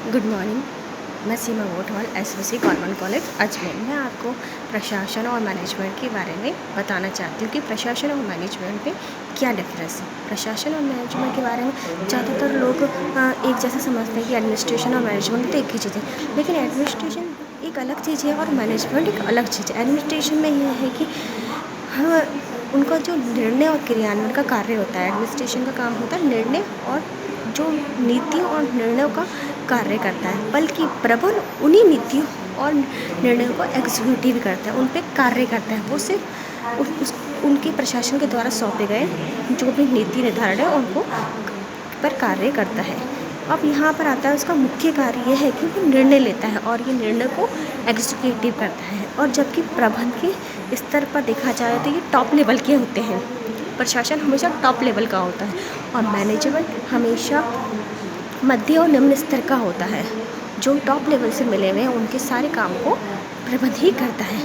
Good morning. मैं Seema Gothwal SVC government college Ajmer. मैं आपको प्रशासन और मैनेजमेंट के बारे में बताना चाहती हूँ कि प्रशासन और मैनेजमेंट में क्या डिफरेंस है। प्रशासन और मैनेजमेंट के बारे में ज़्यादातर लोग एक जैसा समझते हैं कि एडमिनिस्ट्रेशन और मैनेजमेंट तो एक ही चीज़ है, लेकिन एडमिनिस्ट्रेशन एक अलग चीज़ है और मैनेजमेंट एक अलग चीज़ है। एडमिनिस्ट्रेशन में यह है कि हाँ, उनका जो निर्णय और क्रियान्वयन का कार्य होता है। एडमिनिस्ट्रेशन का काम होता है निर्णय और जो नीतियों और निर्णयों का कार्य करता है, बल्कि प्रबल उन्हीं नीतियों और निर्णयों को एग्जीक्यूटिव करता है, उन पे कार्य करता है। वो सिर्फ उनके प्रशासन के द्वारा सौंपे गए जो भी नीति निर्धारण है उनको पर कार्य करता है। अब यहाँ पर आता है उसका मुख्य कार्य यह है कि वो निर्णय लेता है और ये निर्णय को एग्जीक्यूटिव करता है। और जबकि प्रबंध के स्तर पर देखा जाए तो ये टॉप लेवल के होते हैं। प्रशासन हमेशा टॉप लेवल का होता है और मैनेजमेंट हमेशा मध्य और निम्न स्तर का होता है। जो टॉप लेवल से मिले हुए हैं उनके सारे काम को प्रबंध ही करता है।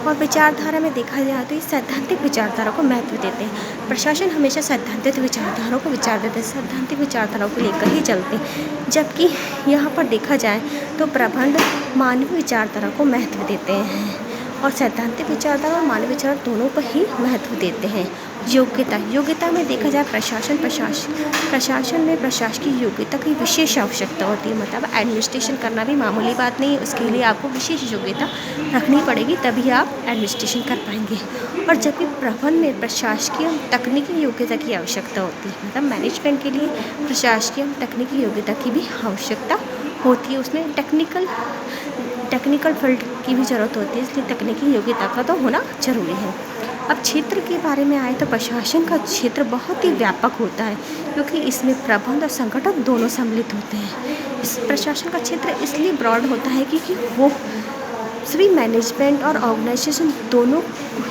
और विचारधारा में देखा जाए तो ये सैद्धांतिक विचारधारा को महत्व देते हैं। प्रशासन हमेशा सैद्धांतिक विचारधाराओं को विचार देते हैं, सैद्धांतिक विचारधाराओं को लेकर ही चलते हैं। जबकि यहाँ पर देखा जाए तो प्रबंध मानवीय विचारधारा को महत्व देते हैं और सैद्धांतिक विचारधारा और मानवीय विचार दोनों पर ही महत्व देते हैं। योग्यता में देखा जाए प्रशासन में प्रशासकीय योग्यता की विशेष आवश्यकता होती है। मतलब एडमिनिस्ट्रेशन करना भी मामूली बात नहीं है, उसके लिए आपको विशेष योग्यता रखनी पड़ेगी, तभी आप एडमिनिस्ट्रेशन कर पाएंगे। और जबकि प्रबंध में प्रशासकीय तकनीकी योग्यता की आवश्यकता होती है। मतलब मैनेजमेंट के लिए प्रशासकीय तकनीकी योग्यता की भी आवश्यकता होती है। उसमें टेक्निकल फील्ड की भी ज़रूरत होती है, इसलिए तकनीकी योग्यता का तो होना ज़रूरी है। अब क्षेत्र के बारे में आए तो प्रशासन का क्षेत्र बहुत ही व्यापक होता है, क्योंकि इसमें प्रबंध और संगठन दोनों सम्मिलित होते हैं। इस प्रशासन का क्षेत्र इसलिए ब्रॉड होता है क्योंकि वो सभी मैनेजमेंट और ऑर्गेनाइजेशन दोनों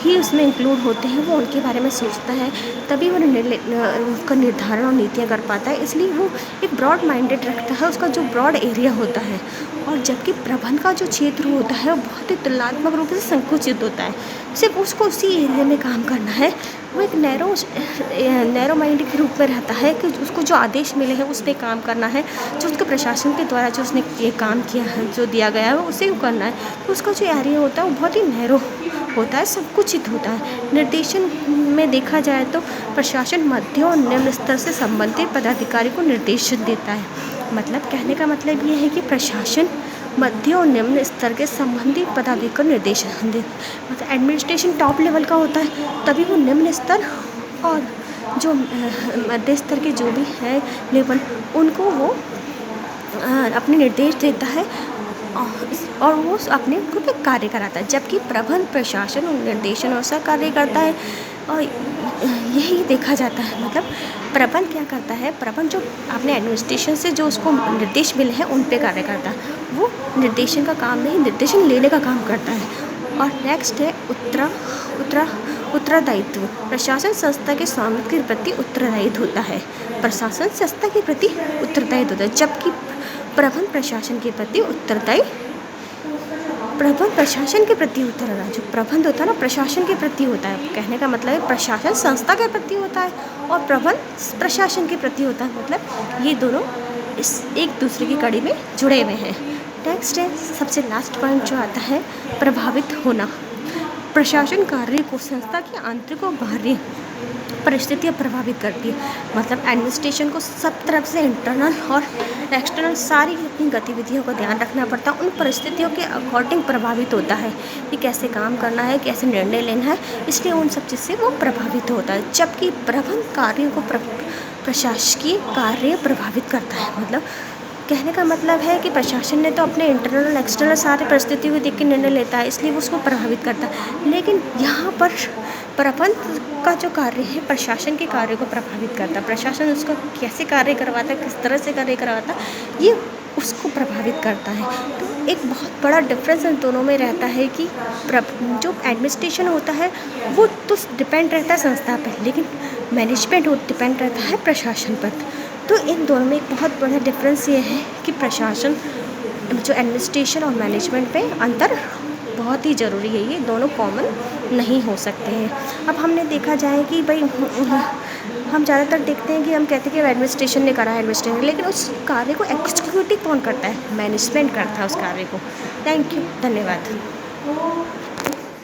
ही उसमें इंक्लूड होते हैं। वो उनके बारे में सोचता है, तभी वो उसका निर्धारण और नीतियाँ कर पाता है। इसलिए वो एक ब्रॉड माइंडेड रखता है, उसका जो ब्रॉड एरिया होता है। और जबकि प्रबंध का जो क्षेत्र होता है वो बहुत ही तुलनात्मक रूप से संकुचित होता है। सिर्फ उसको उसी एरिया में काम करना है। वो एक नैरो माइंड के रूप में रहता है कि उसको जो आदेश मिले हैं उस पर काम करना है, जो उसके प्रशासन के द्वारा जो उसने ये काम किया है, जो दिया गया है उसे करना है। तो उसका जो एरिया होता है वो बहुत ही नैरो होता है, संकुचित होता है। निर्देशन में देखा जाए तो प्रशासन मध्य और निम्न स्तर से संबंधित पदाधिकारी को निर्देशन देता है। मतलब कहने का मतलब ये है कि प्रशासन मध्य और निम्न स्तर के संबंधित पदाधिकारी को निर्देशन देता है। मतलब एडमिनिस्ट्रेशन टॉप लेवल का होता है, तभी वो निम्न स्तर और जो मध्य स्तर के जो भी है लेवल उनको वो अपने निर्देश देता है और वो अपने ग्रुप में कार्य कराता है। जबकि प्रबंध प्रशासन और निर्देशन अनुसार कार्य करता है और यही देखा जाता है। मतलब प्रबंध क्या करता है, प्रबंध जो अपने एडमिनिस्ट्रेशन से जो उसको निर्देश मिले हैं उन पे कार्य करता है। वो निर्देशन का काम नहीं, निर्देशन लेने का काम करता है। और नेक्स्ट है उत्तरदायित्व। प्रशासन संस्था के स्वामित्व के प्रति उत्तरदायित्व होता है। प्रशासन संस्था के प्रति उत्तरदायित्व होता है, जबकि प्रबंध प्रशासन के प्रति उत्तरदायी जो प्रबंध होता है ना प्रशासन के प्रति होता है। कहने का मतलब है प्रशासन संस्था के प्रति होता है और प्रबंध प्रशासन के प्रति होता है। मतलब ये दोनों इस एक दूसरे की कड़ी में जुड़े हुए हैं। नेक्स्ट है सबसे लास्ट पॉइंट जो आता है प्रभावित होना। प्रशासन कार्य को संस्था की आंतरिक और बाहरी परिस्थितियाँ प्रभावित करती है। मतलब एडमिनिस्ट्रेशन को सब तरफ से इंटरनल और एक्सटर्नल सारी अपनी गतिविधियों का ध्यान रखना पड़ता है। उन परिस्थितियों के अकॉर्डिंग प्रभावित होता है कि कैसे काम करना है, कैसे निर्णय लेना है, इसलिए उन सब चीज़ से वो प्रभावित होता है। जबकि प्रबंध कार्यों को प्रशासकीय कार्य प्रभावित करता है। मतलब कहने का मतलब है कि प्रशासन ने तो अपने इंटरनल और एक्सटर्नल सारी परिस्थितियों को देख के निर्णय लेता है, इसलिए वो उसको प्रभावित करता है। लेकिन यहाँ पर प्रबंध का जो कार्य है प्रशासन के कार्य को प्रभावित करता है। प्रशासन उसका कैसे कार्य करवाता है, किस तरह से कार्य करवाता है, ये उसको प्रभावित करता है। तो एक बहुत बड़ा डिफरेंस इन दोनों में रहता है कि जो एडमिनिस्ट्रेशन होता है वो तो डिपेंड रहता है संस्था पर, लेकिन मैनेजमेंट डिपेंड रहता है प्रशासन पर। तो इन दोनों में एक बहुत बड़ा डिफरेंस ये है कि प्रशासन जो एडमिनिस्ट्रेशन और मैनेजमेंट पे अंतर बहुत ही ज़रूरी है। ये दोनों कॉमन नहीं हो सकते हैं। अब हमने देखा जाए कि भाई हम ज़्यादातर देखते हैं कि हम कहते हैं कि एडमिनिस्ट्रेशन ने करा है, एडमिनिस्ट्रेशन, लेकिन उस कार्य को एग्जीक्यूटिव कौन करता है? मैनेजमेंट करता है उस कार्य को। थैंक यू, धन्यवाद।